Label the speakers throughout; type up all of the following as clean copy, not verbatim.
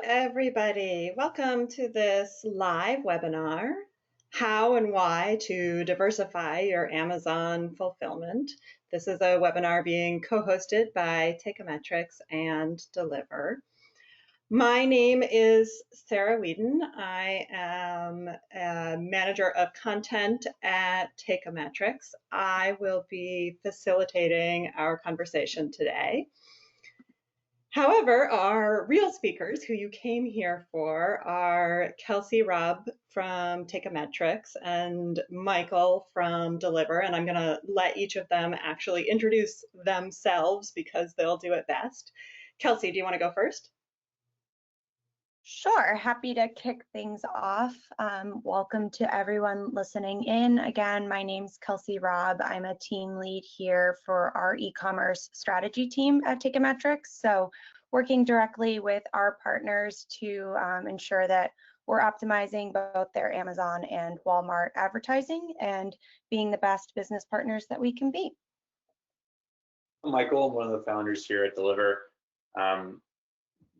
Speaker 1: everybody. Welcome to this live webinar, How and Why to Diversify Your Amazon Fulfillment. This is a webinar being co-hosted by Teikametrics and Deliverr. My name is Sarah Whedon. I am a manager of content at Teikametrics. I will be facilitating our conversation today. However, our real speakers who you came here for are Kelsey Robb from Teikametrics and Michael from Deliverr, and I'm going to let each of them actually introduce themselves because they'll do it best. Kelsey, do you want to go first?
Speaker 2: Sure, happy to kick things off. Welcome to everyone listening in. Again, my name's Kelsey Robb. I'm a team lead here for our e-commerce strategy team at Teikametrics. So working directly with our partners to ensure that we're optimizing both their Amazon and Walmart advertising and being the best business partners that we can be.
Speaker 3: I'm Michael, I'm one of the founders here at Deliverr.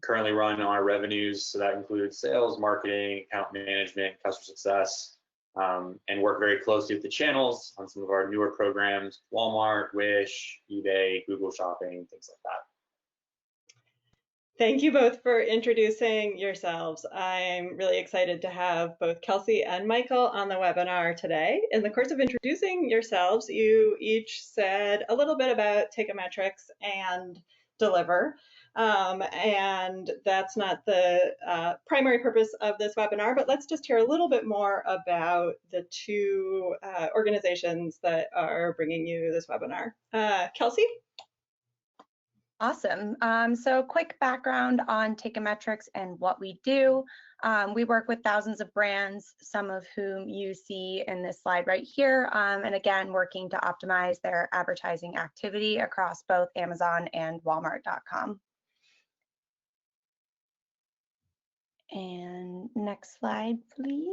Speaker 3: Currently run our revenues, so that includes sales, marketing, account management, customer success, and work very closely with the channels on some of our newer programs, Walmart, Wish, eBay, Google Shopping, things like that.
Speaker 1: Thank you both for introducing yourselves. I'm really excited to have both Kelsey and Michael on the webinar today. In the course of introducing yourselves, you each said a little bit about Teikametrics and Deliverr. And that's not the primary purpose of this webinar, but let's just hear a little bit more about the two organizations that are bringing you this webinar. Kelsey?
Speaker 2: Awesome. So quick background on Teikametrics and what we do. We work with thousands of brands, some of whom you see in this slide right here, and again, working to optimize their advertising activity across both Amazon and Walmart.com. And next slide, please.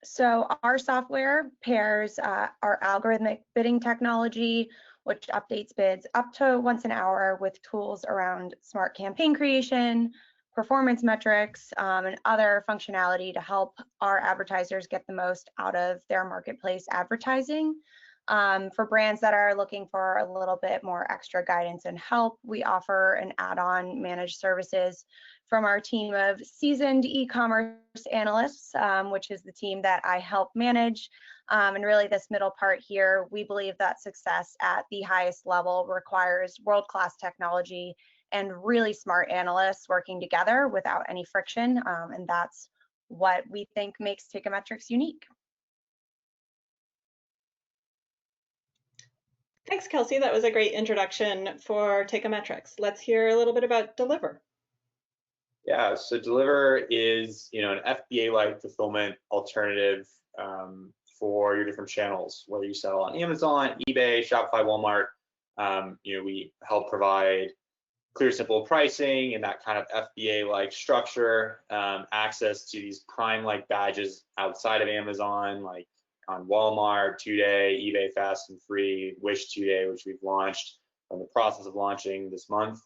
Speaker 2: So our software pairs our algorithmic bidding technology, which updates bids up to once an hour, with tools around smart campaign creation, performance metrics, and other functionality to help our advertisers get the most out of their marketplace advertising. For brands that are looking for a little bit more extra guidance and help, we offer an add-on managed services from our team of seasoned e-commerce analysts, which is the team that I help manage. And really this middle part here, we believe that success at the highest level requires world-class technology and really smart analysts working together without any friction. And that's what we think makes Teikametrics unique.
Speaker 1: Thanks, Kelsey. That was a great introduction for Teikametrics. Let's hear a little bit about Deliverr.
Speaker 3: Yeah, so Deliverr is an FBA-like fulfillment alternative for your different channels, whether you sell on Amazon, eBay, Shopify, Walmart. We help provide clear, simple pricing and that kind of FBA-like structure, access to these Prime-like badges outside of Amazon, like on Walmart, 2-day, eBay Fast and Free, Wish 2-day, which we've launched, in the process of launching this month.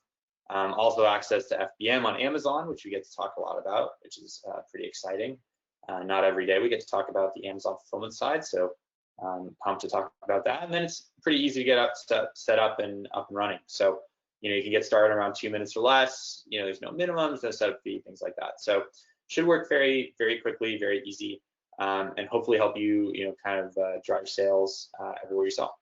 Speaker 3: Also access to FBM on Amazon, which we get to talk a lot about, which is pretty exciting. Not every day we get to talk about the Amazon fulfillment side, so pumped to talk about that. And then it's pretty easy to get set up and running. So you can get started around 2 minutes or less. There's no minimums, no setup fee, things like that. So should work very, very quickly, very easy. And hopefully help you, drive sales everywhere you sell.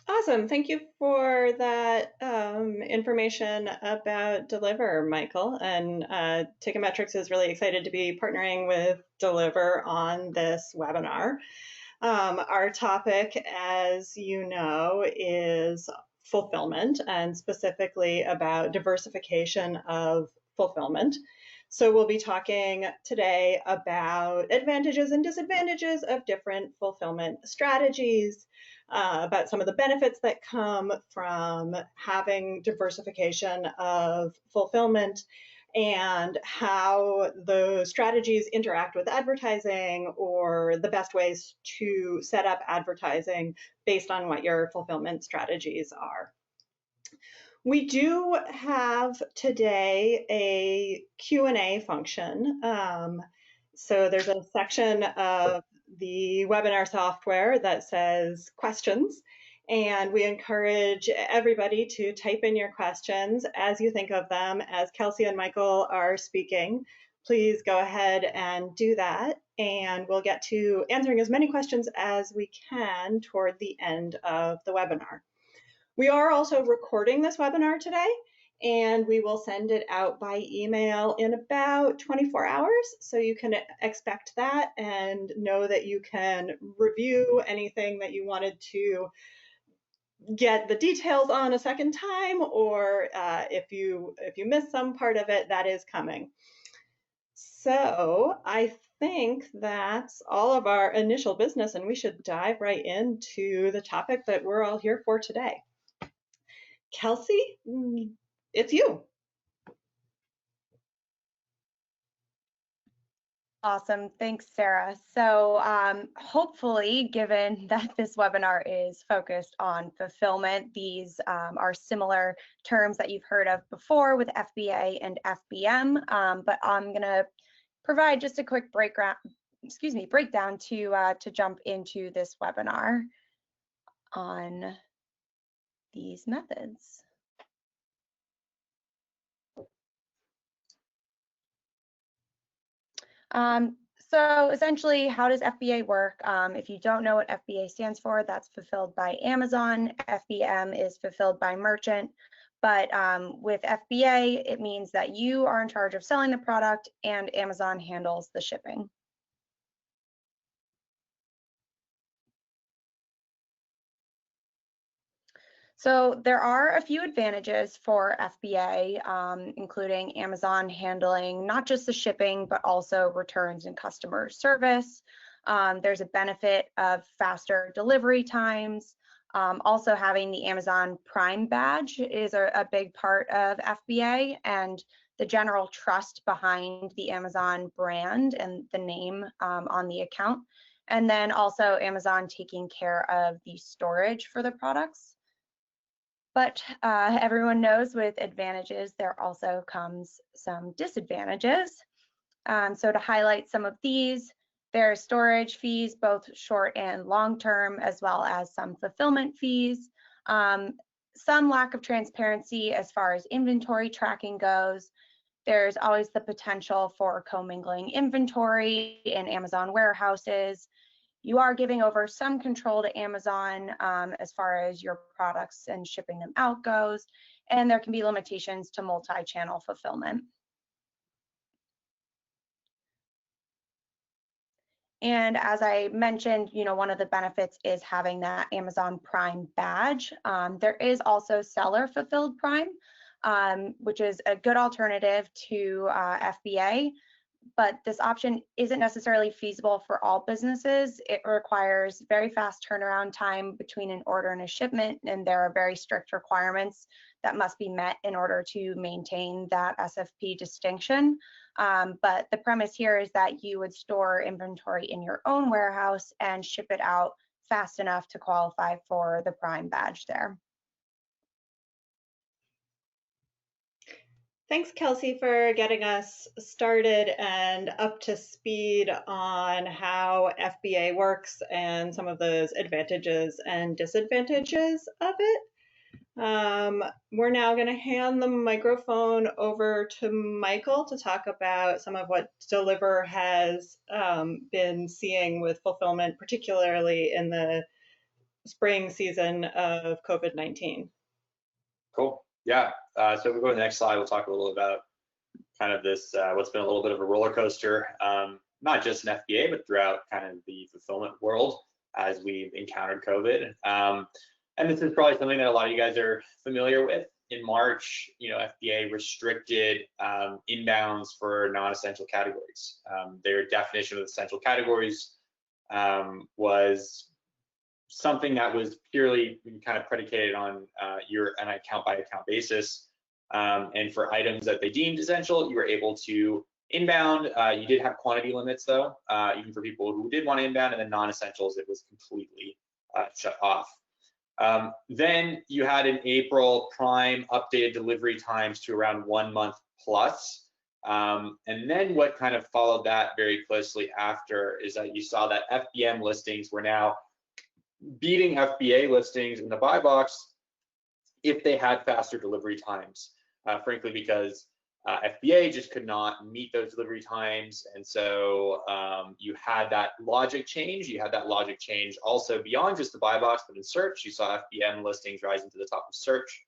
Speaker 1: Awesome. Thank you for that information about Deliverr, Michael. And Teikametrics is really excited to be partnering with Deliverr on this webinar. Our topic, as you know, is fulfillment, and specifically about diversification of fulfillment. So we'll be talking today about advantages and disadvantages of different fulfillment strategies, about some of the benefits that come from having diversification of fulfillment, and how those strategies interact with advertising, or the best ways to set up advertising based on what your fulfillment strategies are. We do have today a Q&A function. So there's a section of the webinar software that says questions, and we encourage everybody to type in your questions as you think of them. As Kelsey and Michael are speaking, please go ahead and do that, and we'll get to answering as many questions as we can toward the end of the webinar. We are also recording this webinar today, and we will send it out by email in about 24 hours. So you can expect that and know that you can review anything that you wanted to get the details on a second time, or if you missed some part of it, that is coming. So I think that's all of our initial business, and we should dive right into the topic that we're all here for today. Kelsey, it's you.
Speaker 2: Awesome, thanks, Sarah. So hopefully, given that this webinar is focused on fulfillment, these are similar terms that you've heard of before with FBA and FBM, but I'm gonna provide just a quick breakdown to jump into this webinar on these methods. So essentially, how does FBA work? If you don't know what FBA stands for, that's fulfilled by Amazon. FBM is fulfilled by merchant. But with FBA, it means that you are in charge of selling the product and Amazon handles the shipping. So there are a few advantages for FBA, including Amazon handling not just the shipping, but also returns and customer service. There's a benefit of faster delivery times. Also having the Amazon Prime badge is a big part of FBA, and the general trust behind the Amazon brand and the name on the account. And then also Amazon taking care of the storage for the products. But everyone knows with advantages, there also comes some disadvantages. So to highlight some of these, there are storage fees, both short and long term, as well as some fulfillment fees. Some lack of transparency as far as inventory tracking goes. There's always the potential for commingling inventory in Amazon warehouses. You are giving over some control to Amazon as far as your products and shipping them out goes, and there can be limitations to multi-channel fulfillment. And as I mentioned, one of the benefits is having that Amazon Prime badge. There is also seller fulfilled Prime, which is a good alternative to FBA. But this option isn't necessarily feasible for all businesses. It requires very fast turnaround time between an order and a shipment, and there are very strict requirements that must be met in order to maintain that SFP distinction. But the premise here is that you would store inventory in your own warehouse and ship it out fast enough to qualify for the Prime badge there.
Speaker 1: Thanks, Kelsey, for getting us started and up to speed on how FBA works and some of those advantages and disadvantages of it. We're now going to hand the microphone over to Michael to talk about some of what Deliverr has been seeing with fulfillment, particularly in the spring season of COVID-19.
Speaker 3: Cool. Yeah. So if we go to the next slide, we'll talk a little about kind of this, what's been a little bit of a roller coaster, not just in FBA, but throughout kind of the fulfillment world as we've encountered COVID. And this is probably something that a lot of you guys are familiar with. In March, FBA restricted inbounds for non-essential categories. Their definition of essential categories was something that was purely kind of predicated on an account by account basis. And for items that they deemed essential, you were able to inbound. You did have quantity limits though, even for people who did want to inbound, and then non-essentials, it was completely shut off. Then you had in April, Prime updated delivery times to around 1 month plus. And then what kind of followed that very closely after is that you saw that FBM listings were now beating FBA listings in the buy box if they had faster delivery times, frankly, because FBA just could not meet those delivery times. And so you had that logic change. You had that logic change also beyond just the buy box, but in search, you saw FBM listings rising to the top of search.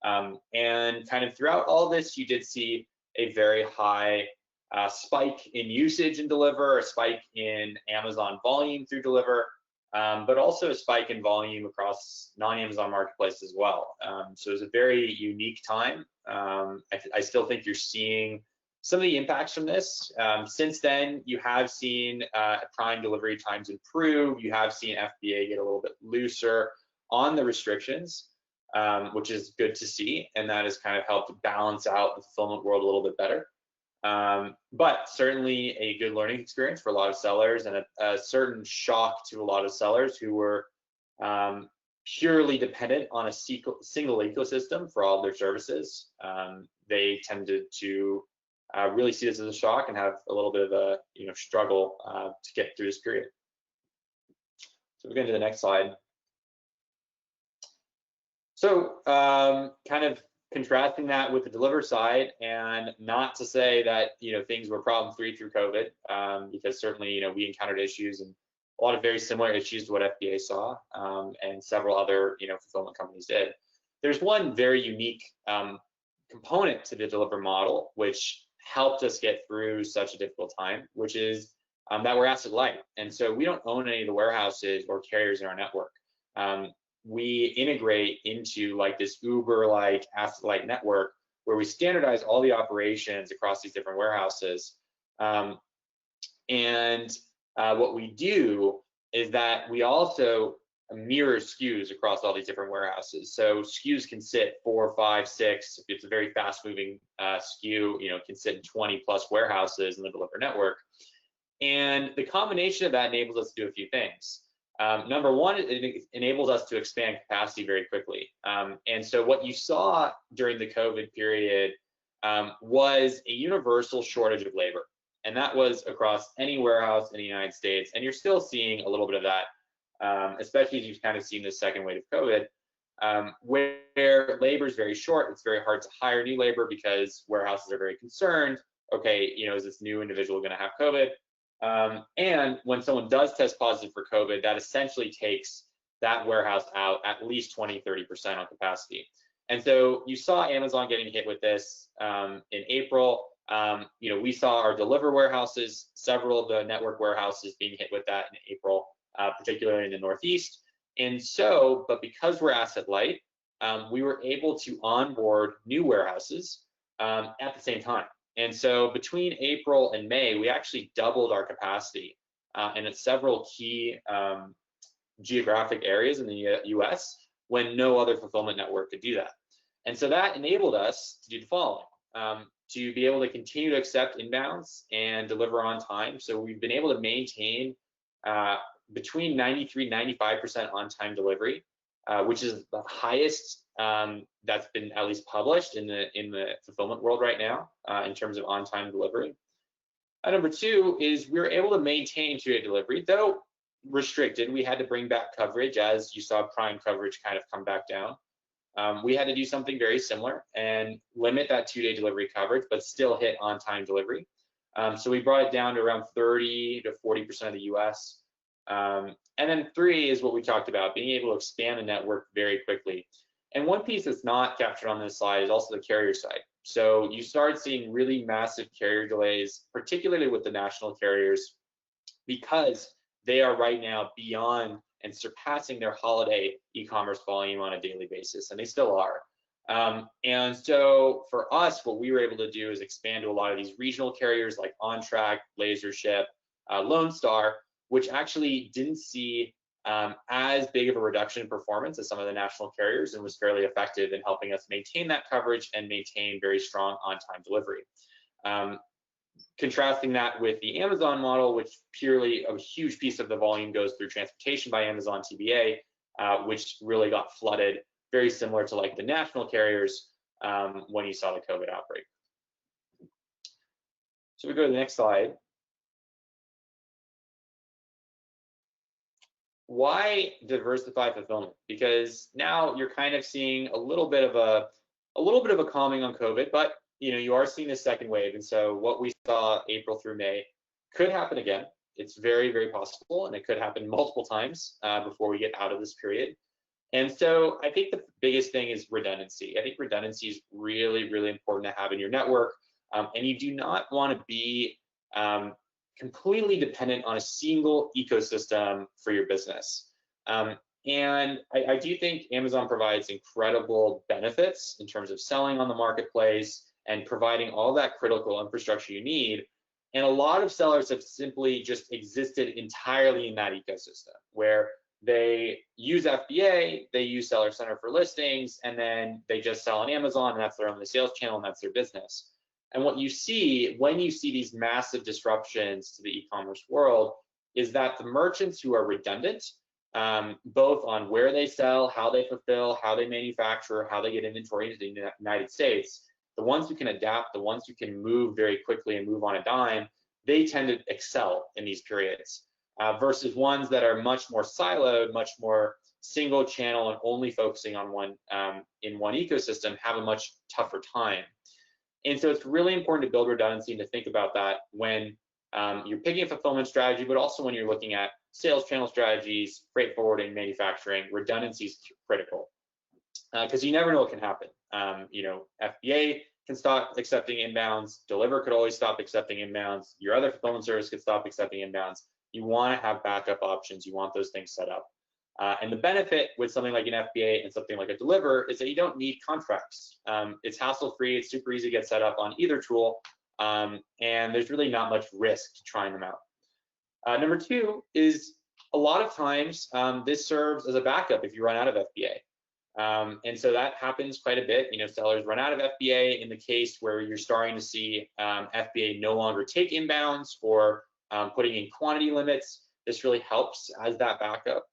Speaker 3: And kind of throughout all this, you did see a very high spike in usage in Deliverr, a spike in Amazon volume through Deliverr, but also a spike in volume across non-Amazon marketplaces as well. So it was a very unique time. I still think you're seeing some of the impacts from this. Since then, you have seen Prime delivery times improve. You have seen FBA get a little bit looser on the restrictions, which is good to see. And that has kind of helped balance out the fulfillment world a little bit better. But certainly a good learning experience for a lot of sellers, and a certain shock to a lot of sellers who were purely dependent on a single ecosystem for all of their services. They tended to really see this as a shock and have a little bit of a struggle to get through this period. So we're going to the next slide. So kind of contrasting that with the Deliverr side, and not to say that things were problem free through COVID, because certainly we encountered issues and a lot of very similar issues to what FBA saw, and several other fulfillment companies did. There's one very unique component to the Deliverr model which helped us get through such a difficult time, which is that we're asset light, and so we don't own any of the warehouses or carriers in our network. We integrate into like this Uber-like asset-light network where we standardize all the operations across these different warehouses. What we do is that we also mirror SKUs across all these different warehouses. So SKUs can sit 4, 5, 6. If it's a very fast-moving SKU, it can sit in 20+ warehouses in the Deliverr network. And the combination of that enables us to do a few things. Number one, it enables us to expand capacity very quickly. And so what you saw during the COVID period was a universal shortage of labor. And that was across any warehouse in the United States. And you're still seeing a little bit of that, especially as you've kind of seen the second wave of COVID, where labor is very short. It's very hard to hire new labor because warehouses are very concerned. Okay, is this new individual going to have COVID? And when someone does test positive for COVID, that essentially takes that warehouse out at least 20–30% on capacity. And so you saw Amazon getting hit with this in April. We saw our Deliverr warehouses, several of the network warehouses being hit with that in April, particularly in the Northeast. And so, but because we're asset light, we were able to onboard new warehouses at the same time. And so between April and May, we actually doubled our capacity and at several key geographic areas in the US when no other fulfillment network could do that. And so that enabled us to do the following, to be able to continue to accept inbounds and deliver on time. So we've been able to maintain between 93–95% on-time delivery, which is the highest that's been at least published in the fulfillment world right now in terms of on-time delivery. Number two is we were able to maintain two-day delivery, though restricted. We had to bring back coverage as you saw Prime coverage kind of come back down. We had to do something very similar and limit that two-day delivery coverage, but still hit on-time delivery. So we brought it down to around 30–40% of the US. And then three is what we talked about, being able to expand the network very quickly. And one piece that's not captured on this slide is also the carrier side. So you start seeing really massive carrier delays, particularly with the national carriers, because they are right now beyond and surpassing their holiday e-commerce volume on a daily basis, and they still are. And so for us, what we were able to do is expand to a lot of these regional carriers like OnTrack, LaserShip, Lone Star, which actually didn't see as big of a reduction in performance as some of the national carriers, and was fairly effective in helping us maintain that coverage and maintain very strong on-time delivery. Contrasting that with the Amazon model, which purely a huge piece of the volume goes through transportation by Amazon TBA, which really got flooded, very similar to like the national carriers when you saw the COVID outbreak. So we go to the next slide. Why diversify fulfillment? Because now you're kind of seeing a little bit of a calming on COVID, but you are seeing this second wave, and so what we saw April through May could happen again. It's very, very possible, and it could happen multiple times before we get out of this period. And so I think the biggest thing is redundancy. I think redundancy is really, really important to have in your network, and you do not want to be completely dependent on a single ecosystem for your business. And I do think Amazon provides incredible benefits in terms of selling on the marketplace and providing all that critical infrastructure you need. And a lot of sellers have simply just existed entirely in that ecosystem where they use FBA, they use Seller Center for listings, and then they just sell on Amazon, and that's their only sales channel, and that's their business. And what you see when you see these massive disruptions to the e-commerce world is that the merchants who are redundant, both on where they sell, how they fulfill, how they manufacture, how they get inventory into the United States, the ones who can adapt, the ones who can move very quickly and move on a dime, they tend to excel in these periods, versus ones that are much more siloed, much more single channel and only focusing on one in one ecosystem have a much tougher time. And so it's really important to build redundancy and to think about that when you're picking a fulfillment strategy, but also when you're looking at sales channel strategies, freight forwarding, manufacturing. Redundancy is critical because you never know what can happen. FBA can stop accepting inbounds. Deliverr could always stop accepting inbounds. Your other fulfillment service could stop accepting inbounds. You want to have backup options. You want those things set up. And the benefit with something like an FBA and something like a Deliverr is that you don't need contracts. It's hassle-free. It's super easy to get set up on either tool. And there's really not much risk to trying them out. Number two is a lot of times this serves as a backup if you run out of FBA. And so that happens quite a bit. Sellers run out of FBA in the case where you're starting to see FBA no longer take inbounds or putting in quantity limits. This really helps as that backup.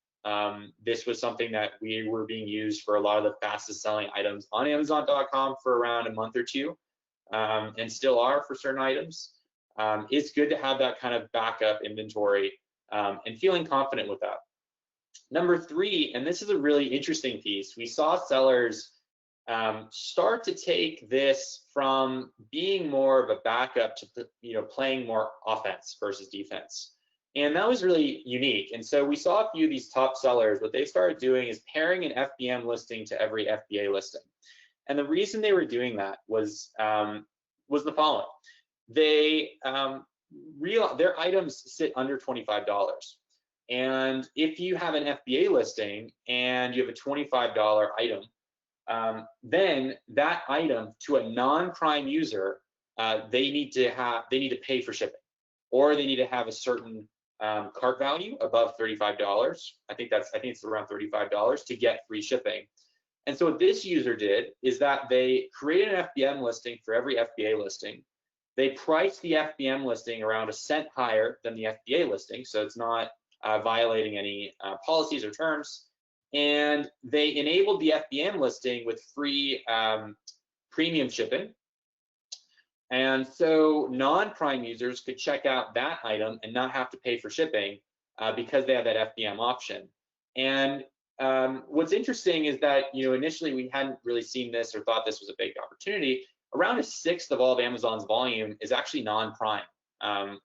Speaker 3: This was something that we were being used for a lot of the fastest selling items on Amazon.com for around a month or two, and still are for certain items. It's good to have that kind of backup inventory and feeling confident with that. Number three, and this is a really interesting piece, we saw sellers start to take this from being more of a backup to playing more offense versus defense. And that was really unique. And so we saw a few of these top sellers, what they started doing is pairing an FBM listing to every FBA listing. And the reason they were doing that was the following. Their items sit under $25. And if you have an FBA listing and you have a $25 item, then that item to a non-prime user, they need to pay for shipping, or they need to have a certain cart value above $35. I think it's around $35 to get free shipping. And so what this user did is that they created an FBM listing for every FBA listing. They priced the FBM listing around a cent higher than the FBA listing, so it's not violating any policies or terms. And they enabled the FBM listing with free premium shipping. And so non-prime users could check out that item and not have to pay for shipping because they have that FBM option. And what's interesting is that initially we hadn't really seen this or thought this was a big opportunity. Around a sixth of all of Amazon's volume is actually non-prime,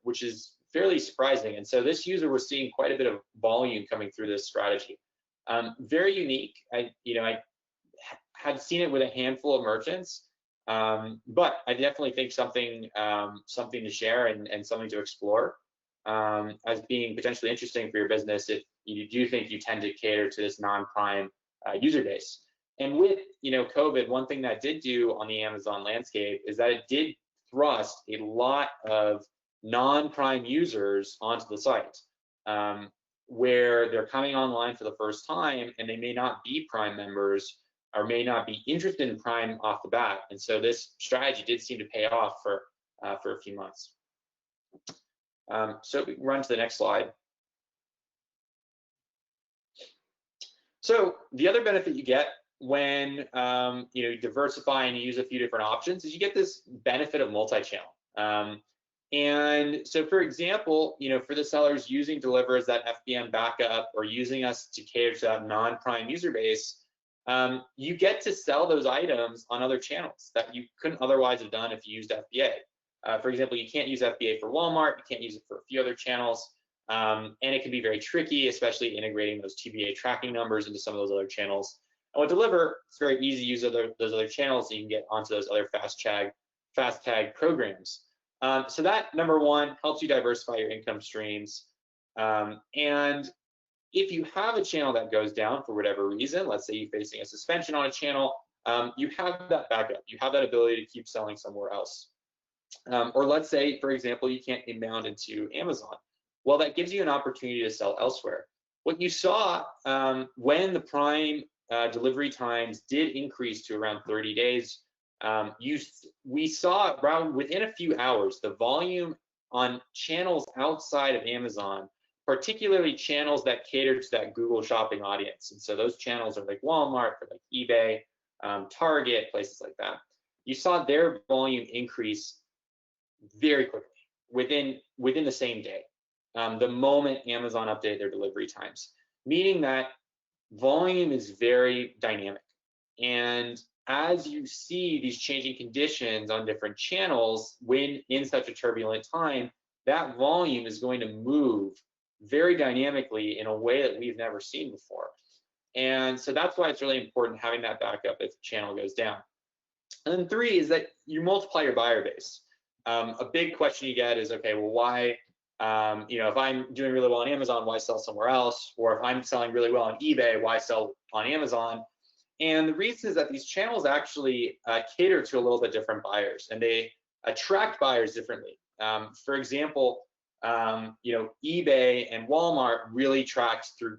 Speaker 3: which is fairly surprising. And so this user was seeing quite a bit of volume coming through this strategy. Very unique. I had seen it with a handful of merchants. But I definitely think something to share and something to explore as being potentially interesting for your business if you do think you tend to cater to this non-prime user base. And with COVID, one thing that did do on the Amazon landscape is that it did thrust a lot of non-prime users onto the site, where they're coming online for the first time and they may not be Prime members or may not be interested in Prime off the bat. And so this strategy did seem to pay off for a few months. So we run to the next slide. So the other benefit you get when you diversify and you use a few different options is you get this benefit of multi-channel. And so, for example, for the sellers using Deliverr as that FBM backup or using us to cater to that non-prime user base, you get to sell those items on other channels that you couldn't otherwise have done if you used FBA. For example, you can't use FBA for Walmart, you can't use it for a few other channels, and it can be very tricky, especially integrating those TBA tracking numbers into some of those other channels. And with Deliverr, it's very easy to use those other channels, so you can get onto those other fast tag programs. So that, number one, helps you diversify your income streams. And if you have a channel that goes down for whatever reason, let's say you're facing a suspension on a channel, you have that backup. You have that ability to keep selling somewhere else. Or let's say, for example, you can't inbound into Amazon. Well, that gives you an opportunity to sell elsewhere. What you saw when the Prime delivery times did increase to around 30 days, we saw around within a few hours, the volume on channels outside of Amazon, particularly channels that cater to that Google shopping audience. And so those channels are like Walmart, or like eBay, Target, places like that. You saw their volume increase very quickly within the same day, the moment Amazon updated their delivery times, meaning that volume is very dynamic. And as you see these changing conditions on different channels, when in such a turbulent time, that volume is going to move very dynamically in a way that we've never seen before. And so that's why it's really important having that backup if the channel goes down. And then three is that you multiply your buyer base. A big question you get is, okay, well, why, if I'm doing really well on Amazon, why sell somewhere else? Or if I'm selling really well on eBay, why sell on Amazon? And the reason is that these channels actually cater to a little bit different buyers, and they attract buyers differently. For example, eBay and Walmart really tracks through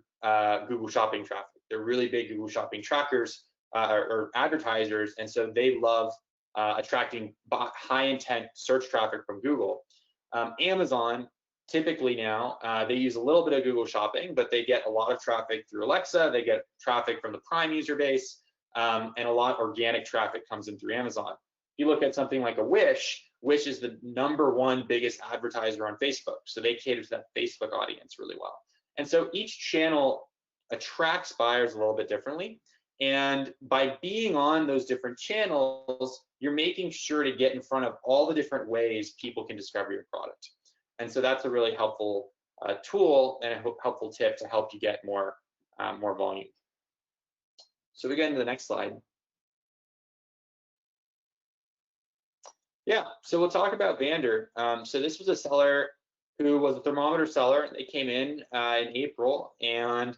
Speaker 3: Google Shopping traffic. They're really big Google Shopping trackers or advertisers, and so they love attracting high intent search traffic from Google. Amazon, typically now, they use a little bit of Google Shopping, but they get a lot of traffic through Alexa, they get traffic from the Prime user base, and a lot of organic traffic comes in through Amazon. If you look at something like a Wish is the #1 biggest advertiser on Facebook, so they cater to that Facebook audience really well. And so each channel attracts buyers a little bit differently, and by being on those different channels, you're making sure to get in front of all the different ways people can discover your product. And so that's a really helpful tool and a helpful tip to help you get more volume. So we get into the next slide. Yeah, so we'll talk about Vander. So this was a seller who was a thermometer seller. They came in April, and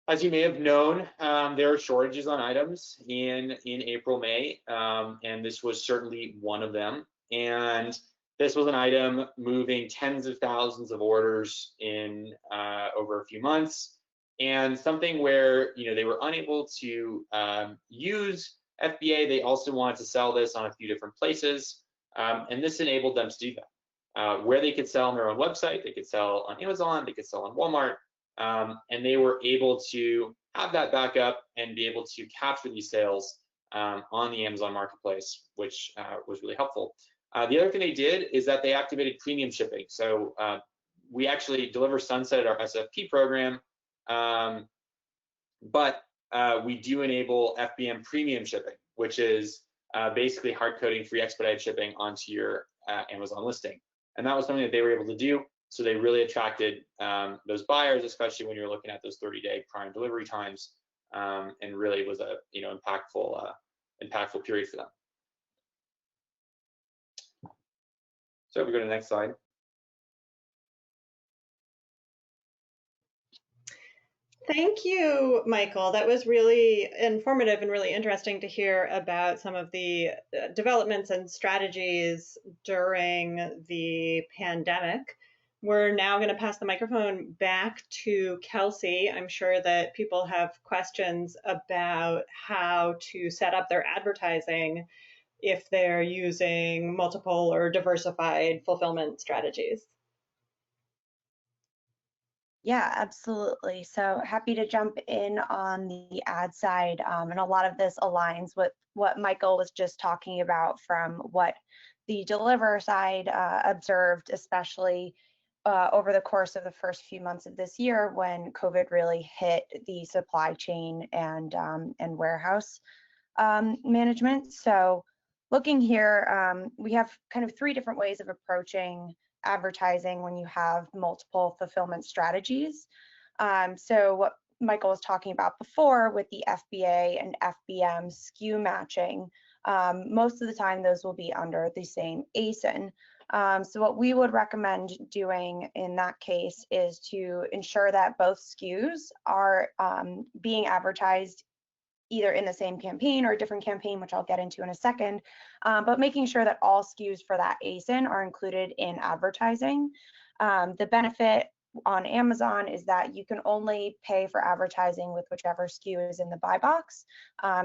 Speaker 3: as you may have known, there are shortages on items in April, May, and this was certainly one of them. And this was an item moving tens of thousands of orders in over a few months, and something where they were unable to use FBA. They also wanted to sell this on a few different places, and this enabled them to do that. Where they could sell on their own website, they could sell on Amazon, they could sell on Walmart, and they were able to have that backup and be able to capture these sales on the Amazon marketplace, which was really helpful. The other thing they did is that they activated premium shipping. So we actually Deliverr sunsetted our SFP program, but we do enable FBM premium shipping, which is basically hard coding free expedited shipping onto your Amazon listing. And that was something that they were able to do. So they really attracted those buyers, especially when you're looking at those 30-day Prime delivery times, and really was a impactful period for them. So if we go to the next slide.
Speaker 1: Thank you, Michael. That was really informative and really interesting to hear about some of the developments and strategies during the pandemic. We're now going to pass the microphone back to Kelsey. I'm sure that people have questions about how to set up their advertising if they're using multiple or diversified fulfillment strategies.
Speaker 2: Yeah, absolutely. So happy to jump in on the ad side. And a lot of this aligns with what Michael was just talking about from what the Deliverr side observed, especially over the course of the first few months of this year when COVID really hit the supply chain and warehouse management. So looking here, we have kind of three different ways of approaching advertising when you have multiple fulfillment strategies. So what Michael was talking about before with the FBA and FBM SKU matching, most of the time those will be under the same ASIN. So what we would recommend doing in that case is to ensure that both SKUs are being advertised either in the same campaign or a different campaign, which I'll get into in a second, but making sure that all SKUs for that ASIN are included in advertising. The benefit on Amazon is that you can only pay for advertising with whichever SKU is in the buy box.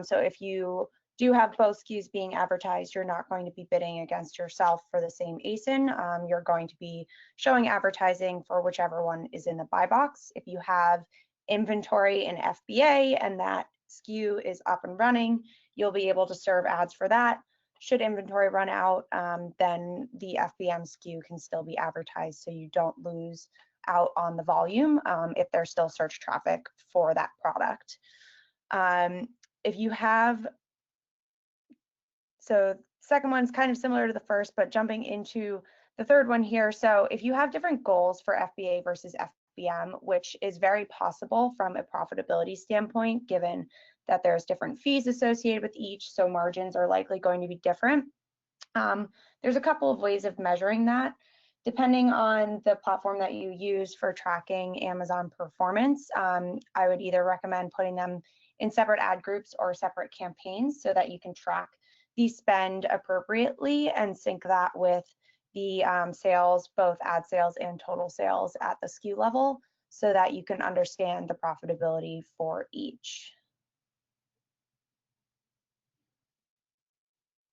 Speaker 2: So if you do have both SKUs being advertised, you're not going to be bidding against yourself for the same ASIN. You're going to be showing advertising for whichever one is in the buy box. If you have inventory in FBA and that SKU is up and running, you'll be able to serve ads for that. Should inventory run out, then the FBM SKU can still be advertised so you don't lose out on the volume if there's still search traffic for that product. If you have, so second one's kind of similar to the first, but jumping into the third one here. So if you have different goals for FBA versus FBM, which is very possible from a profitability standpoint, given that there's different fees associated with each, so margins are likely going to be different. There's a couple of ways of measuring that. Depending on the platform that you use for tracking Amazon performance, I would either recommend putting them in separate ad groups or separate campaigns so that you can track the spend appropriately and sync that with the sales, both ad sales and total sales at the SKU level, so that you can understand the profitability for each.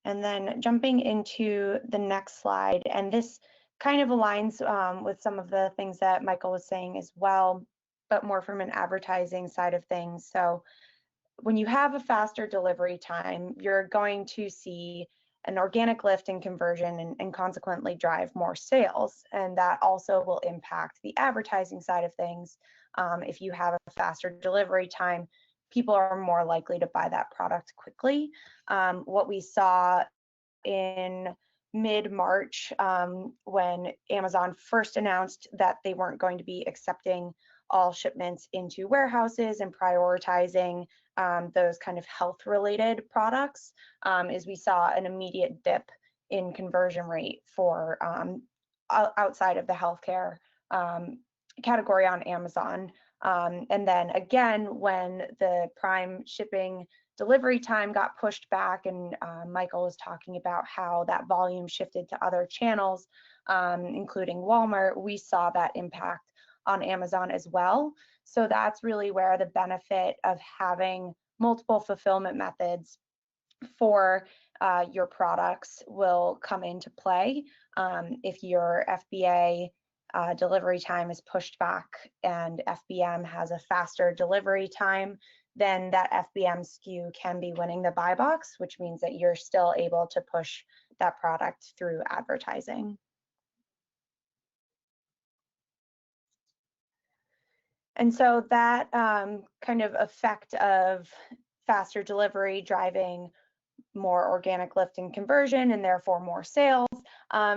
Speaker 2: And then jumping into the next slide, and this kind of aligns with some of the things that Michael was saying as well, but more from an advertising side of things. So when you have a faster delivery time, you're going to see an organic lift in conversion and consequently drive more sales. And that also will impact the advertising side of things. If you have a faster delivery time, people are more likely to buy that product quickly. What we saw in mid-March when Amazon first announced that they weren't going to be accepting all shipments into warehouses and prioritizing those kind of health-related products, is we saw an immediate dip in conversion rate for outside of the healthcare category on Amazon. And then again, when the Prime shipping delivery time got pushed back, and Michael was talking about how that volume shifted to other channels, including Walmart, we saw that impact on Amazon as well. So that's really where the benefit of having multiple fulfillment methods for your products will come into play. If your FBA delivery time is pushed back and FBM has a faster delivery time, then that FBM SKU can be winning the buy box, which means that you're still able to push that product through advertising. And so that kind of effect of faster delivery driving more organic lift and conversion and therefore more sales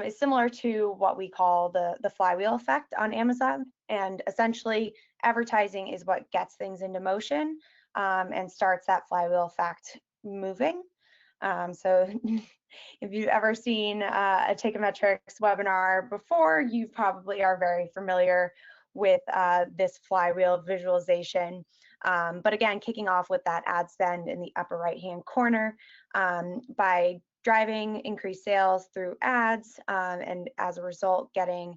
Speaker 2: is similar to what we call the flywheel effect on Amazon. And essentially advertising is what gets things into motion and starts that flywheel effect moving. So if you've ever seen a Teikametrics webinar before, you probably are very familiar with this flywheel visualization. But again, kicking off with that ad spend in the upper right-hand corner by driving increased sales through ads and as a result getting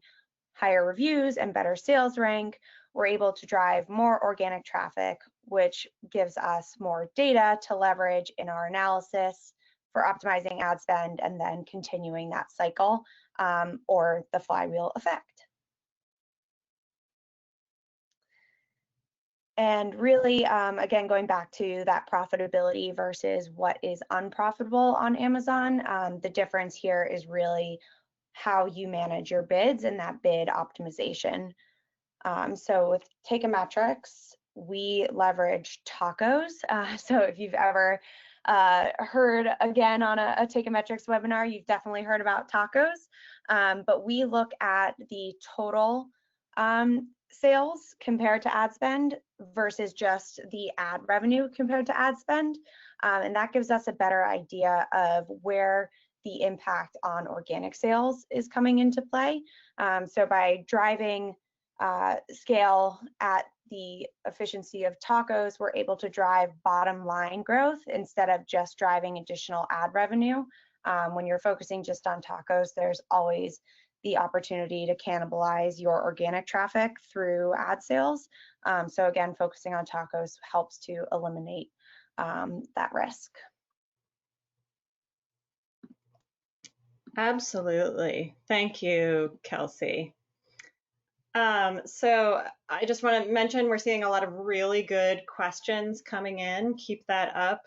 Speaker 2: higher reviews and better sales rank, we're able to drive more organic traffic, which gives us more data to leverage in our analysis for optimizing ad spend and then continuing that cycle or the flywheel effect. And really, again, going back to that profitability versus what is unprofitable on Amazon, the difference here is really how you manage your bids and that bid optimization. So with Teikametrics, we leverage tacos. So if you've ever heard again on a Teikametrics webinar, you've definitely heard about tacos. But we look at the total sales compared to ad spend versus just the ad revenue compared to ad spend. And that gives us a better idea of where the impact on organic sales is coming into play. So by driving scale at the efficiency of tacos, we're able to drive bottom line growth instead of just driving additional ad revenue. When you're focusing just on tacos, there's always the opportunity to cannibalize your organic traffic through ad sales. So again, focusing on tacos helps to eliminate that risk.
Speaker 1: Absolutely. Thank you, Kelsey. So I just want to mention we're seeing a lot of really good questions coming in. Keep that up.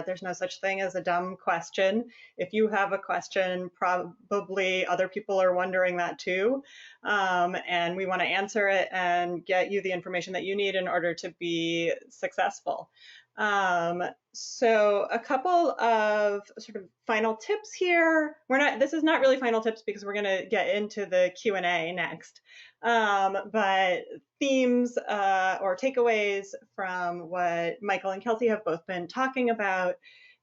Speaker 1: There's no such thing as a dumb question. If you have a question, probably other people are wondering that too. And we want to answer it and get you the information that you need in order to be successful. So a couple of sort of final tips here. This is not really final tips because we're going to get into the Q&A next. But themes or takeaways from what Michael and Kelsey have both been talking about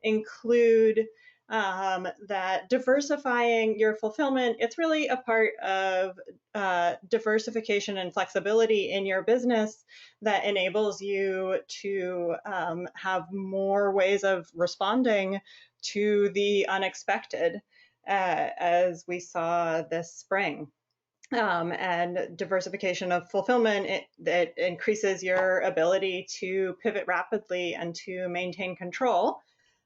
Speaker 1: include that diversifying your fulfillment, it's really a part of diversification and flexibility in your business that enables you to have more ways of responding to the unexpected, as we saw this spring. And diversification of fulfillment, it increases your ability to pivot rapidly and to maintain control.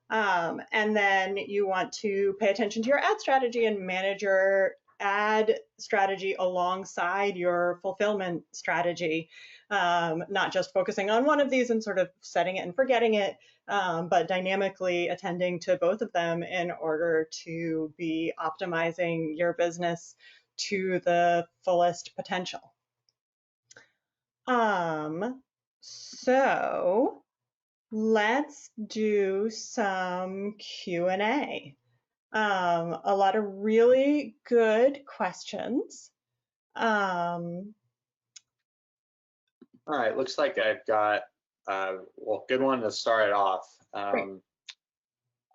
Speaker 1: And then you want to pay attention to your ad strategy and manage your ad strategy alongside your fulfillment strategy, not just focusing on one of these and sort of setting it and forgetting it, but dynamically attending to both of them in order to be optimizing your business to the fullest potential. So let's do some Q&A. A lot of really good questions.
Speaker 3: All right, looks like I've got, well, good one to start it off. I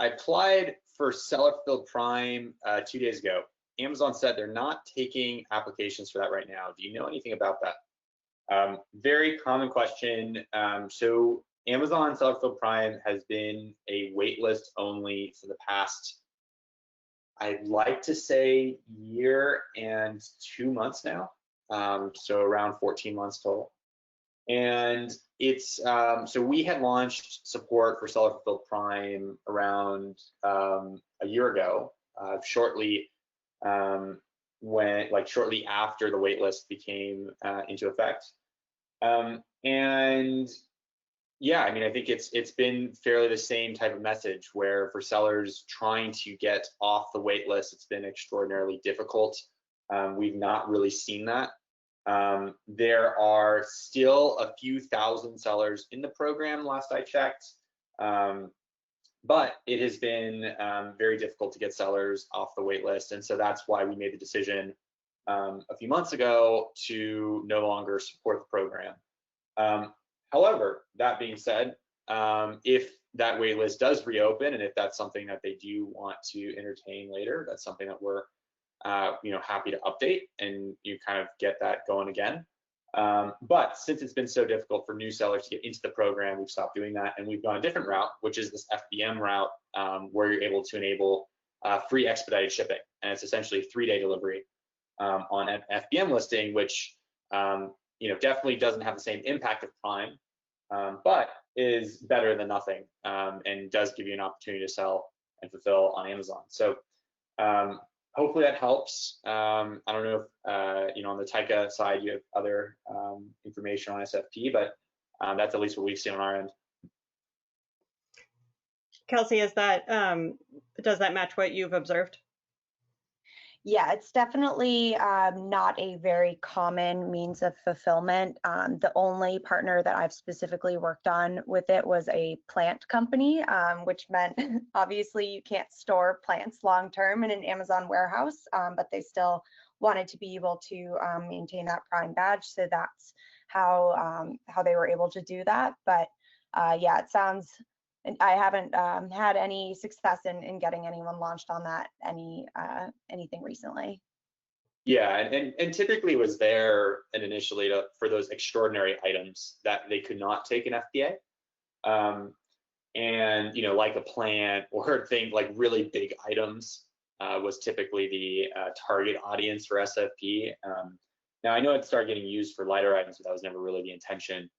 Speaker 3: applied for Seller Fulfilled Prime 2 days ago. Amazon said they're not taking applications for that right now. Do you know anything about that? Very common question. So Amazon Seller Fulfilled Prime has been a waitlist only for the past, I'd like to say, year and 2 months now. So around 14 months total. And it's, so we had launched support for Seller Fulfilled Prime around a year ago, shortly shortly after the waitlist became into effect. And yeah, I mean, I think it's been fairly the same type of message where for sellers trying to get off the waitlist, it's been extraordinarily difficult. We've not really seen that. There are still a few thousand sellers in the program, last I checked. But it has been very difficult to get sellers off the wait list. And so that's why we made the decision a few months ago to no longer support the program. However, that being said, if that wait list does reopen and if that's something that they do want to entertain later, that's something that we're happy to update and you kind of get that going again. But since it's been so difficult for new sellers to get into the program, we've stopped doing that and we've gone a different route, which is this FBM route, where you're able to enable free expedited shipping. And it's essentially a 3-day delivery on an FBM listing, which definitely doesn't have the same impact of Prime, but is better than nothing, and does give you an opportunity to sell and fulfill on Amazon. So hopefully that helps. I don't know if on the Teika side you have other information on SFP, but That's at least what we've seen on our end.
Speaker 1: Kelsey, is that does that match what you've observed?
Speaker 2: Yeah, it's definitely not a very common means of fulfillment. The only partner that I've specifically worked on with it was a plant company, which meant obviously you can't store plants long term in an Amazon warehouse, but they still wanted to be able to maintain that Prime badge. So that's how they were able to do that. But yeah, it sounds. And I haven't had any success in getting anyone launched on that anything recently.
Speaker 3: Yeah, and typically was there and initially for those extraordinary items that they could not take an FBA, and like a plant or things like really big items was typically the target audience for SFP. Now I know it started getting used for lighter items, but that was never really the intention.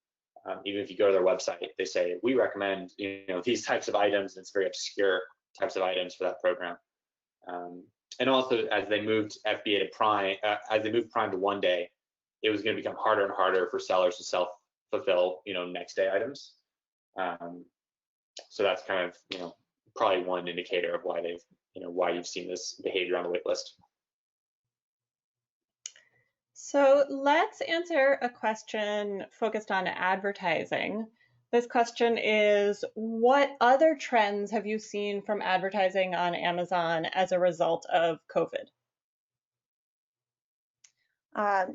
Speaker 3: Even if you go to their website, they say we recommend these types of items. And it's very obscure types of items for that program. And also, as they moved FBA to Prime, as they moved Prime to 1 day, it was going to become harder and harder for sellers to self-fulfill next day items. So that's kind of probably one indicator of why they've why you've seen this behavior on the wait list.
Speaker 1: So let's answer a question focused on advertising. This question is, what other trends have you seen from advertising on Amazon as a result of COVID?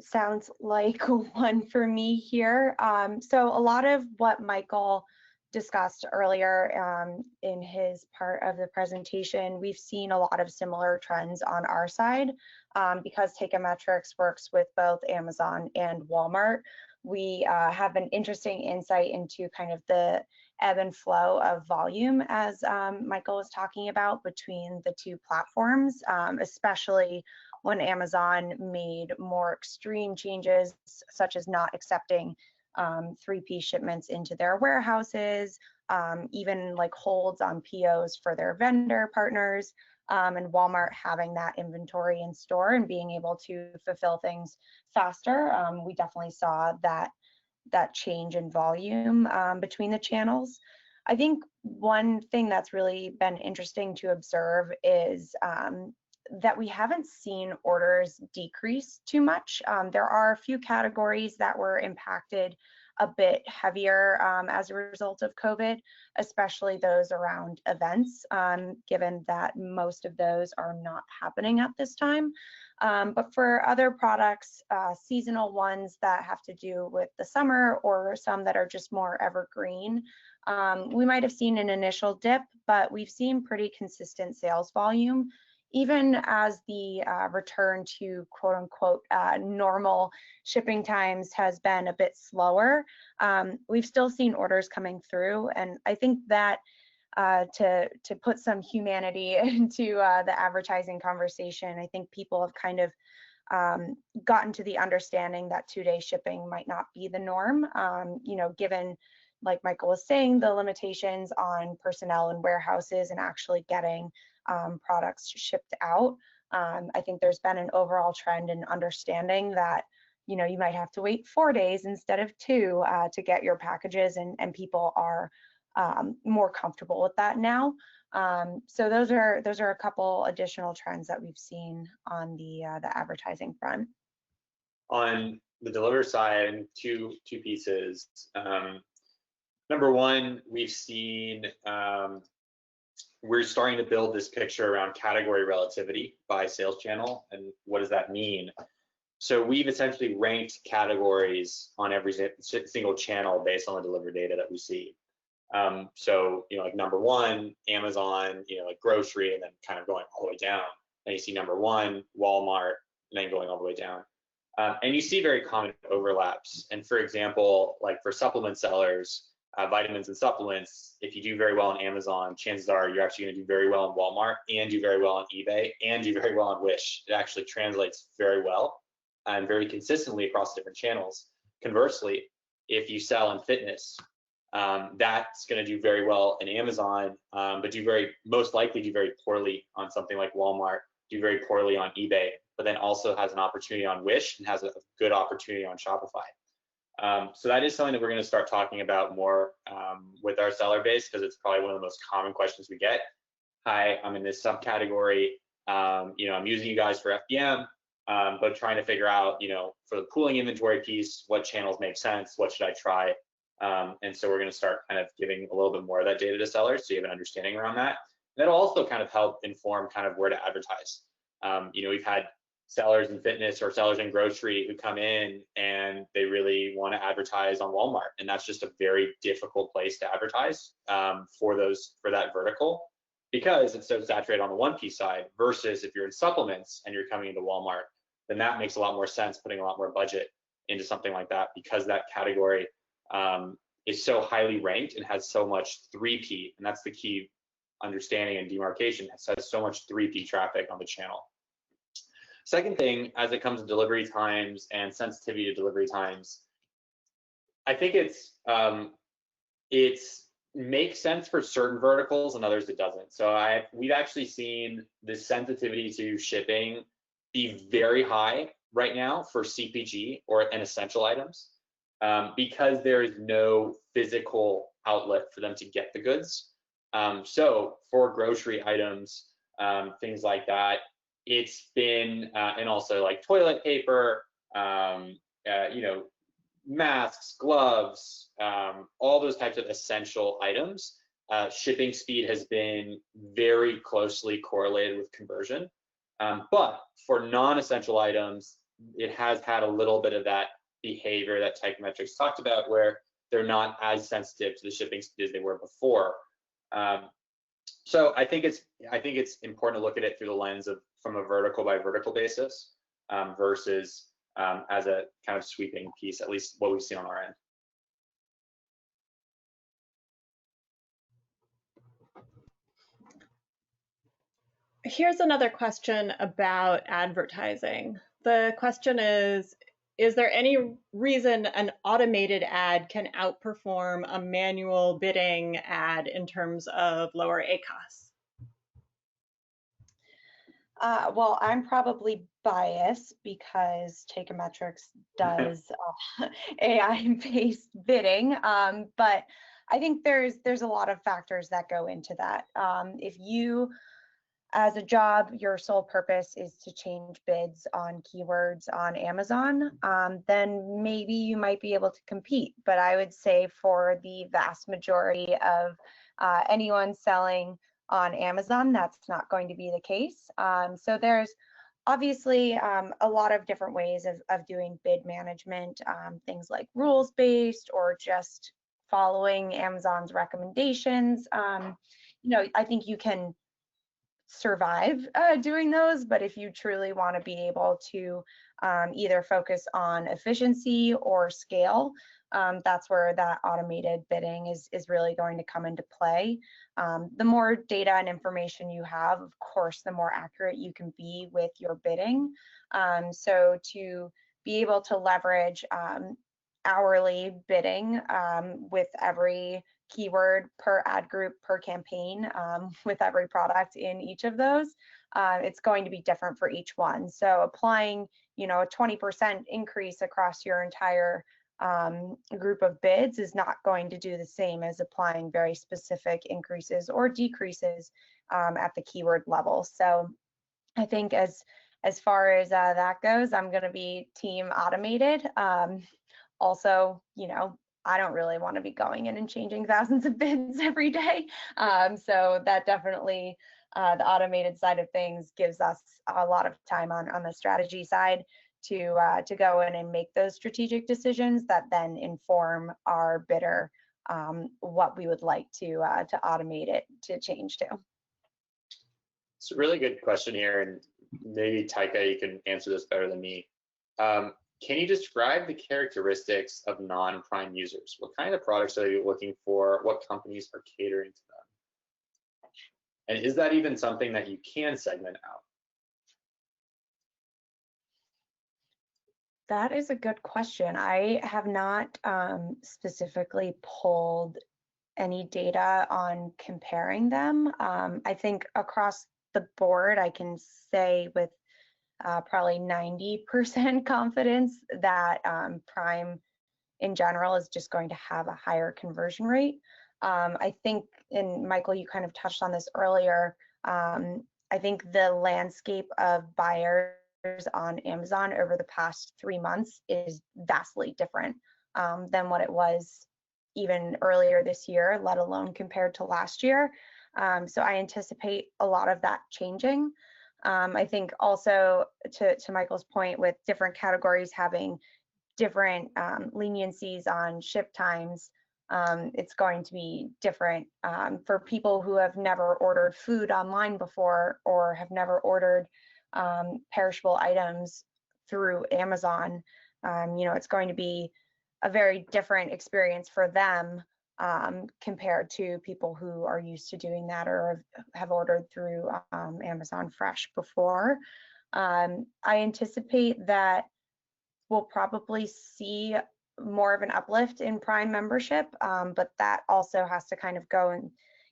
Speaker 2: Sounds like one for me here. So a lot of what Michael discussed earlier in his part of the presentation, we've seen a lot of similar trends on our side. Because Teikametrics works with both Amazon and Walmart, we have an interesting insight into kind of the ebb and flow of volume, as Michael was talking about, between the two platforms, especially when Amazon made more extreme changes, such as not accepting 3P shipments into their warehouses, even like holds on POs for their vendor partners, and Walmart having that inventory in store and being able to fulfill things faster. We definitely saw that change in volume between the channels. I think one thing that's really been interesting to observe is that we haven't seen orders decrease too much. There are a few categories that were impacted a bit heavier as a result of COVID, especially those around events, given that most of those are not happening at this time. But for other products, seasonal ones that have to do with the summer or some that are just more evergreen, we might have seen an initial dip, but we've seen pretty consistent sales volume. Even as the return to quote unquote normal shipping times has been a bit slower, we've still seen orders coming through. And I think that to put some humanity into the advertising conversation, I think people have kind of gotten to the understanding that 2-day shipping might not be the norm, given, like Michael was saying, the limitations on personnel in warehouses and actually getting products shipped out. I think there's been an overall trend in understanding that you might have to wait 4 days instead of 2 to get your packages, and people are more comfortable with that now. So those are a couple additional trends that we've seen on the advertising front.
Speaker 3: On the Deliverr side, two pieces. Number one, we've seen we're starting to build this picture around category relativity by sales channel. And what does that mean? So we've essentially ranked categories on every single channel based on the Deliverr data that we see. So, like number one, Amazon, like grocery, and then kind of going all the way down. And you see number one, Walmart, and then going all the way down. And you see very common overlaps. And for example, like for supplement sellers, vitamins and supplements, if you do very well on Amazon, chances are you're actually going to do very well on Walmart and do very well on eBay and do very well on Wish. It actually translates very well and very consistently across different channels. Conversely, if you sell in fitness, that's going to do very well in Amazon, but most likely do very poorly on something like Walmart, do very poorly on eBay, but then also has an opportunity on Wish and has a good opportunity on Shopify. So that is something that we're going to start talking about more with our seller base, because it's probably one of the most common questions we get. Hi, I'm in this subcategory. I'm using you guys for FBM, but trying to figure out, for the pooling inventory piece, what channels make sense, what should I try? And so we're going to start kind of giving a little bit more of that data to sellers, so you have an understanding around that. That'll also kind of help inform kind of where to advertise. We've had sellers in fitness or sellers in grocery who come in and they really want to advertise on Walmart, and that's just a very difficult place to advertise for that vertical, because it's so saturated on the 1P side, versus if you're in supplements and you're coming into Walmart, then that makes a lot more sense, putting a lot more budget into something like that, because that category is so highly ranked and has so much 3P, and that's the key understanding and demarcation. It has so much 3P traffic on the channel. Second thing, as it comes to delivery times and sensitivity to delivery times, I think it makes sense for certain verticals and others it doesn't. So we've actually seen the sensitivity to shipping be very high right now for CPG and essential items, because there is no physical outlet for them to get the goods. So for grocery items, things like that, it's been, and also like toilet paper, masks, gloves, all those types of essential items, shipping speed has been very closely correlated with conversion. But for non-essential items, it has had a little bit of that behavior that Teikametrics talked about, where they're not as sensitive to the shipping speed as they were before. So I think it's important to look at it through the lens of from a vertical by vertical basis, versus as a kind of sweeping piece, at least what we've seen on our end.
Speaker 1: Here's another question about advertising. The question is there any reason an automated ad can outperform a manual bidding ad in terms of lower ACOS?
Speaker 2: Well, I'm probably biased because Teikametrics does AI-based bidding, but I think there's a lot of factors that go into that. If you, as a job, your sole purpose is to change bids on keywords on Amazon, then maybe you might be able to compete. But I would say for the vast majority of anyone selling on Amazon, that's not going to be the case. So there's obviously a lot of different ways of doing bid management, things like rules-based or just following Amazon's recommendations. I think you can survive doing those, but if you truly want to be able to either focus on efficiency or scale, that's where that automated bidding is really going to come into play. The more data and information you have, of course, the more accurate you can be with your bidding. So to be able to leverage hourly bidding with every keyword per ad group per campaign, with every product in each of those, it's going to be different for each one. So applying, a 20% increase across your entire group of bids is not going to do the same as applying very specific increases or decreases at the keyword level. So I think as far as that goes, I'm going to be team automated. Also, I don't really want to be going in and changing thousands of bids every day. So that definitely, the automated side of things gives us a lot of time on the strategy side to go in and make those strategic decisions that then inform our bidder what we would like to automate it to change to.
Speaker 3: It's a really good question here, and maybe Taika, you can answer this better than me. Can you describe the characteristics of non-prime users? What kind of products are you looking for? What companies are catering to them? And is that even something that you can segment out?
Speaker 2: That is a good question. I have not specifically pulled any data on comparing them. I think across the board, I can say with probably 90% confidence that prime in general is just going to have a higher conversion rate. I think, and Michael, you kind of touched on this earlier, I think the landscape of buyers on Amazon over the past 3 months is vastly different than what it was even earlier this year, let alone compared to last year. So I anticipate a lot of that changing. I think also to Michael's point, with different categories having different leniencies on ship times, it's going to be different for people who have never ordered food online before or have never ordered perishable items through Amazon. It's going to be a very different experience for them compared to people who are used to doing that or have ordered through Amazon Fresh before. I anticipate that we'll probably see more of an uplift in Prime membership, but that also has to kind of go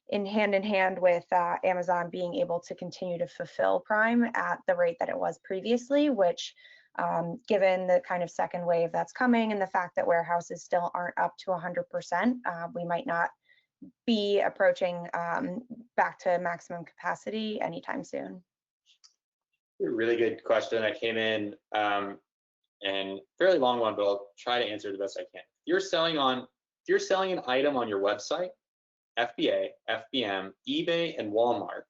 Speaker 2: in hand with Amazon being able to continue to fulfill Prime at the rate that it was previously, which given the kind of second wave that's coming and the fact that warehouses still aren't up to 100%, we might not be approaching back to maximum capacity anytime soon.
Speaker 3: A really good question that came in, and fairly long one, but I'll try to answer the best I can. If you're selling an item on your website, FBA, FBM, eBay, and Walmart,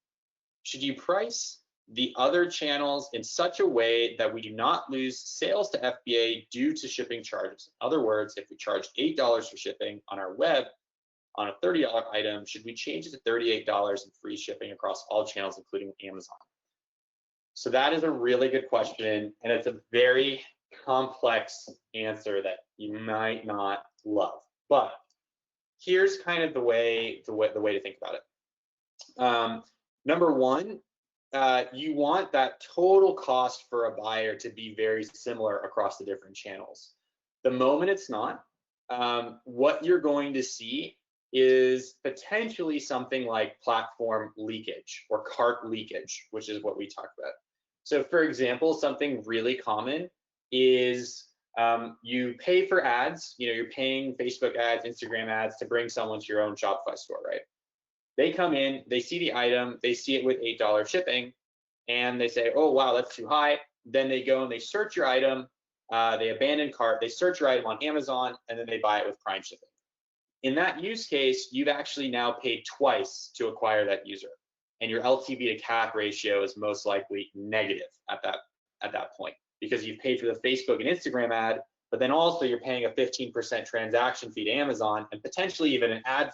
Speaker 3: should you price the other channels in such a way that we do not lose sales to FBA due to shipping charges? In other words, if we charge $8 for shipping on our web on a $30 item, should we change it to $38 in free shipping across all channels, including Amazon? So that is a really good question, and it's a very complex answer that you might not love. But here's kind of the way to think about it. Number one, you want that total cost for a buyer to be very similar across the different channels. The moment it's not, what you're going to see is potentially something like platform leakage or cart leakage, which is what we talked about. So for example, something really common is you pay for ads, you're paying Facebook ads, Instagram ads to bring someone to your own Shopify store, right? They come in, they see the item, they see it with $8 shipping, and they say, oh, wow, that's too high. Then they go and they search your item, they abandon cart, they search your item on Amazon, and then they buy it with Prime shipping. In that use case, you've actually now paid twice to acquire that user, and your LTV to CAC ratio is most likely negative at that point, because you've paid for the Facebook and Instagram ad, but then also you're paying a 15% transaction fee to Amazon and potentially even an ad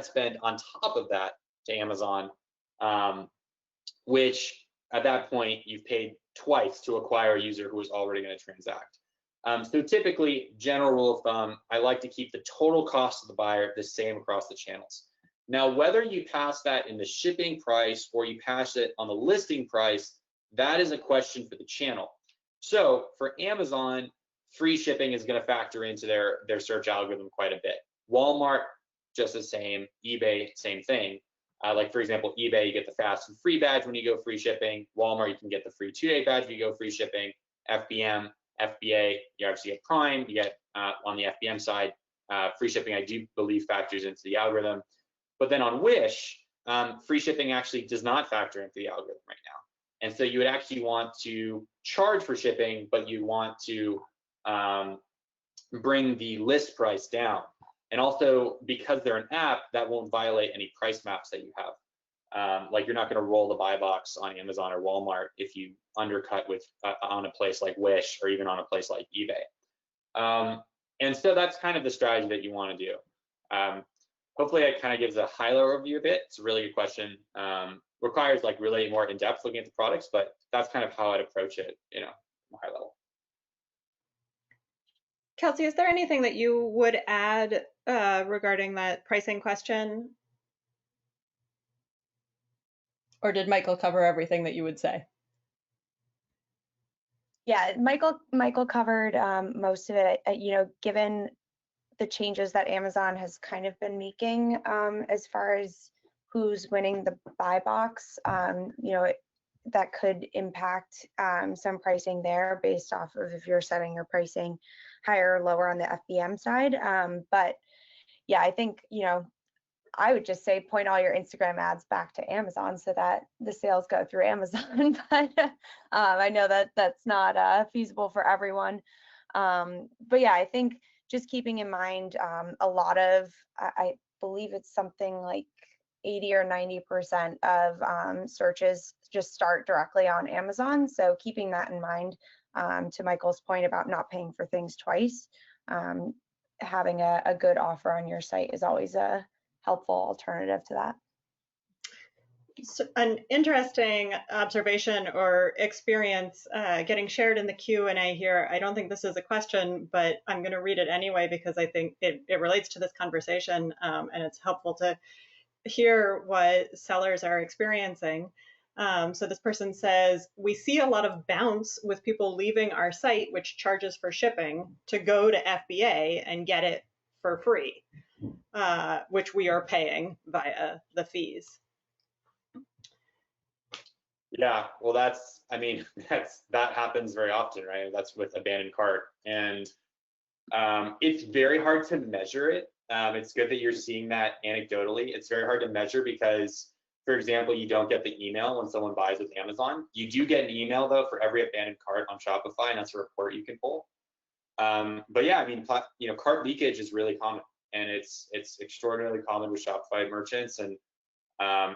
Speaker 3: spend on top of that to Amazon, which at that point you've paid twice to acquire a user who is already going to transact. So typically, general rule of thumb, I like to keep the total cost of the buyer the same across the channels. Now, whether you pass that in the shipping price or you pass it on the listing price, that is a question for the channel. So for Amazon, free shipping is going to factor into their search algorithm quite a bit. Walmart, just the same. eBay, same thing. Like for example, eBay, you get the fast and free badge when you go free shipping. Walmart, you can get the free 2-day badge when you go free shipping. FBM, FBA, you obviously get Prime. You get on the FBM side, free shipping, I do believe, factors into the algorithm. But then on Wish, free shipping actually does not factor into the algorithm right now. And so you would actually want to charge for shipping, but you want to bring the list price down. And also, because they're an app, that won't violate any price maps that you have. Like you're not going to roll the buy box on Amazon or Walmart if you undercut with on a place like Wish or even on a place like eBay. And so that's kind of the strategy that you want to do. Hopefully that kind of gives a high-level overview of it. It's a really good question. Requires like really more in-depth looking at the products, but that's kind of how I'd approach it, high level.
Speaker 1: Kelsey, is there anything that you would add regarding that pricing question? Or did Michael cover everything that you would say?
Speaker 2: Yeah, Michael covered most of it. Given the changes that Amazon has kind of been making as far as who's winning the buy box, that could impact some pricing there based off of if you're setting your pricing higher or lower on the FBM side. But yeah, I think, I would just say point all your Instagram ads back to Amazon so that the sales go through Amazon. But I know that that's not feasible for everyone. But yeah, I think just keeping in mind a lot of, I believe it's something like 80 or 90% of searches just start directly on Amazon. So keeping that in mind, to Michael's point about not paying for things twice, having a good offer on your site is always a helpful alternative to that.
Speaker 1: So an interesting observation or experience getting shared in the Q&A here. I don't think this is a question, but I'm going to read it anyway because I think it relates to this conversation, and it's helpful to hear what sellers are experiencing. So this person says, we see a lot of bounce with people leaving our site, which charges for shipping, to go to FBA and get it for free, which we are paying via the fees.
Speaker 3: Yeah, well, that happens very often, right? That's with abandoned cart, and it's very hard to measure it. It's good that you're seeing that anecdotally. It's very hard to measure because, for example, you don't get the email when someone buys with Amazon. You do get an email though for every abandoned cart on Shopify, and that's a report you can pull. But yeah, I mean, cart leakage is really common, and it's extraordinarily common with Shopify merchants, and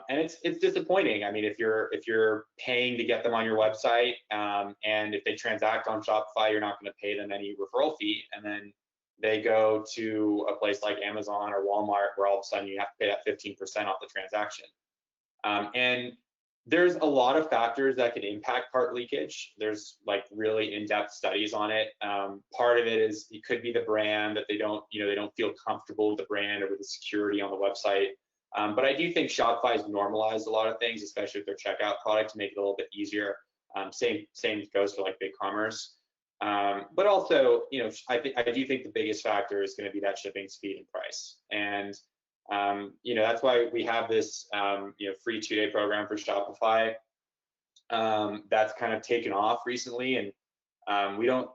Speaker 3: it's disappointing. I mean, if you're paying to get them on your website, and if they transact on Shopify, you're not going to pay them any referral fee, and then they go to a place like Amazon or Walmart, where all of a sudden you have to pay that 15% off the transaction. And there's a lot of factors that could impact cart leakage. There's like really in-depth studies on it. Part of it is it could be the brand, that they don't feel comfortable with the brand or with the security on the website. But I do think Shopify has normalized a lot of things, especially with their checkout product, to make it a little bit easier. Same goes for like BigCommerce. But also, I do think the biggest factor is going to be that shipping speed and price. And that's why we have this free 2-day program for Shopify that's kind of taken off recently, and we don't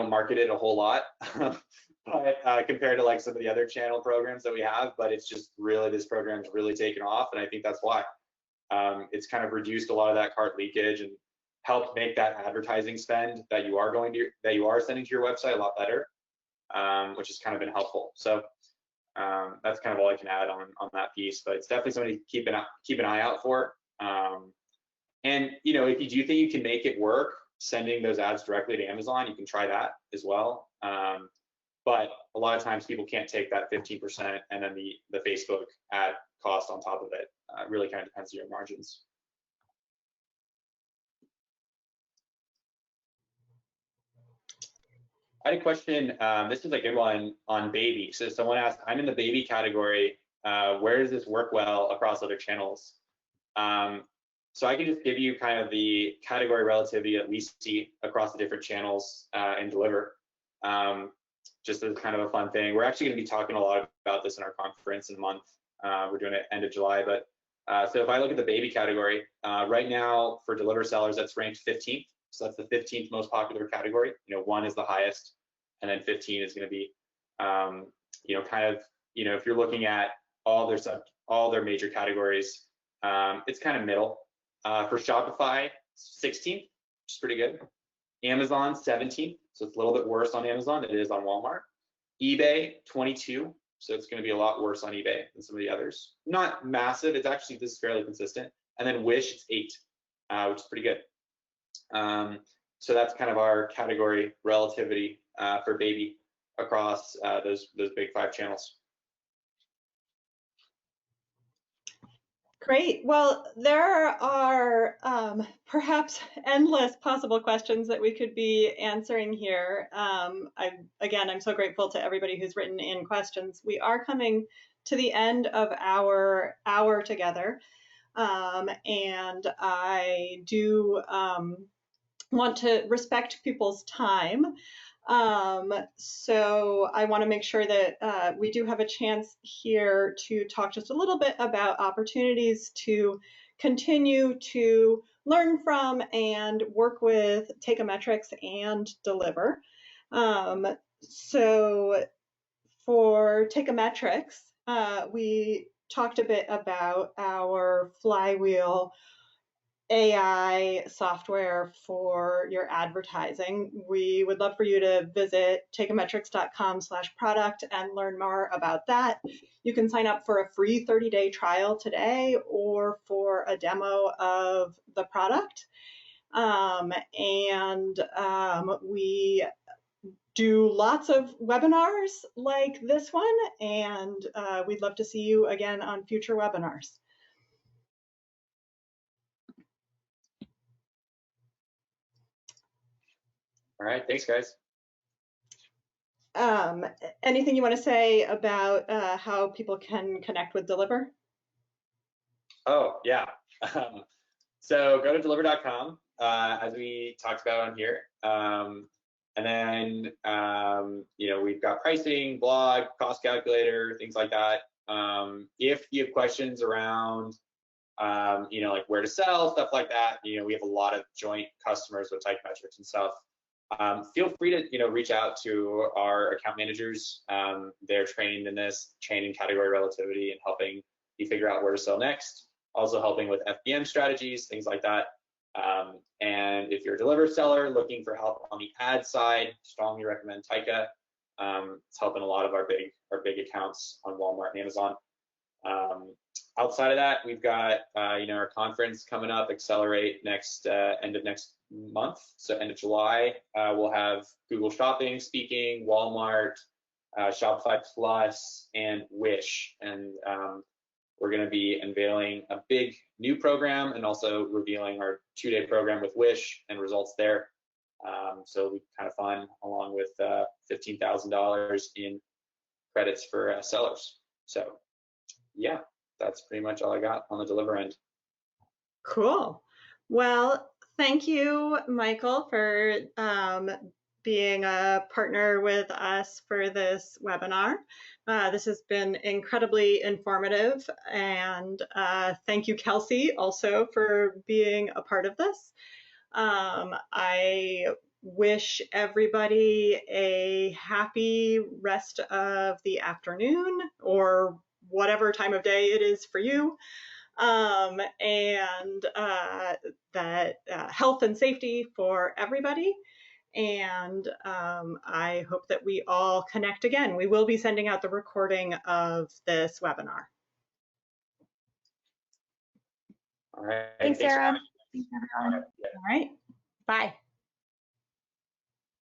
Speaker 3: market it a whole lot. But compared to like some of the other channel programs that we have, but it's just really, this program's really taken off, and I think that's why it's kind of reduced a lot of that cart leakage and helped make that advertising spend that you are sending to your website a lot better, which has kind of been helpful. So that's kind of all I can add on that piece, but it's definitely something to keep an eye out for. And if you do think you can make it work sending those ads directly to Amazon, you can try that as well. But a lot of times people can't take that 15% and then the Facebook ad cost on top of it. Really kind of depends on your margins. I had a question. This is a good one on baby. So someone asked, I'm in the baby category. Where does this work well across other channels? So I can just give you kind of the category relativity that we see across the different channels in Deliverr. Just as kind of a fun thing. We're actually going to be talking a lot about this in our conference in a month. We're doing it end of July. But so if I look at the baby category, right now for Deliverr sellers, that's ranked 15th. So that's the 15th most popular category. 1 is the highest, and then 15 is going to be, if you're looking at all their major categories, it's kind of middle. For Shopify, 16th, which is pretty good. Amazon, 17th, so it's a little bit worse on Amazon than it is on Walmart. eBay, 22, so it's going to be a lot worse on eBay than some of the others. Not massive. It's actually, this is fairly consistent. And then Wish, it's 8, which is pretty good. So that's kind of our category relativity for baby across those big 5 channels.
Speaker 1: Great. Well, there are perhaps endless possible questions that we could be answering here. I'm so grateful to everybody who's written in questions. We are coming to the end of our hour together, and I do want to respect people's time. So I want to make sure that we do have a chance here to talk just a little bit about opportunities to continue to learn from and work with Teikametrics and Deliverr. So for Teikametrics, we talked a bit about our Flywheel AI software for your advertising. We would love for you to visit teikametrics.com/product and learn more about that. You can sign up for a free 30-day trial today or for a demo of the product. We do lots of webinars like this one, and we'd love to see you again on future webinars.
Speaker 3: All right, thanks, guys.
Speaker 1: Anything you want to say about how people can connect with Deliverr?
Speaker 3: Oh, yeah. So go to deliverr.com, as we talked about on here. And then, we've got pricing, blog, cost calculator, things like that. If you have questions around, like where to sell, stuff like that, we have a lot of joint customers with Teikametrics and stuff. Feel free to, reach out to our account managers. They're trained in this, trained in category relativity and helping you figure out where to sell next. Also helping with FBM strategies, things like that. And if you're a Deliverr seller looking for help on the ad side, strongly recommend Teika. It's helping a lot of our big accounts on Walmart and Amazon. Outside of that, we've got our conference coming up, Accelerate, next end of next month. So end of July, we'll have Google Shopping speaking, Walmart, Shopify Plus, and Wish. And we're going to be unveiling a big new program and also revealing our 2-day program with Wish and results there. So it'll be kind of fun, along with $15,000 in credits for sellers. So yeah, that's pretty much all I got on the Deliverr end.
Speaker 1: Cool. Well, thank you, Michael, for being a partner with us for this webinar. This has been incredibly informative, and thank you, Kelsey, also for being a part of this. I wish everybody a happy rest of the afternoon or whatever time of day it is for you. And that health and safety for everybody. And I hope that we all connect again. We will be sending out the recording of this webinar.
Speaker 3: All right.
Speaker 2: Thanks, Sarah. Thanks, everyone.
Speaker 1: All right. Bye.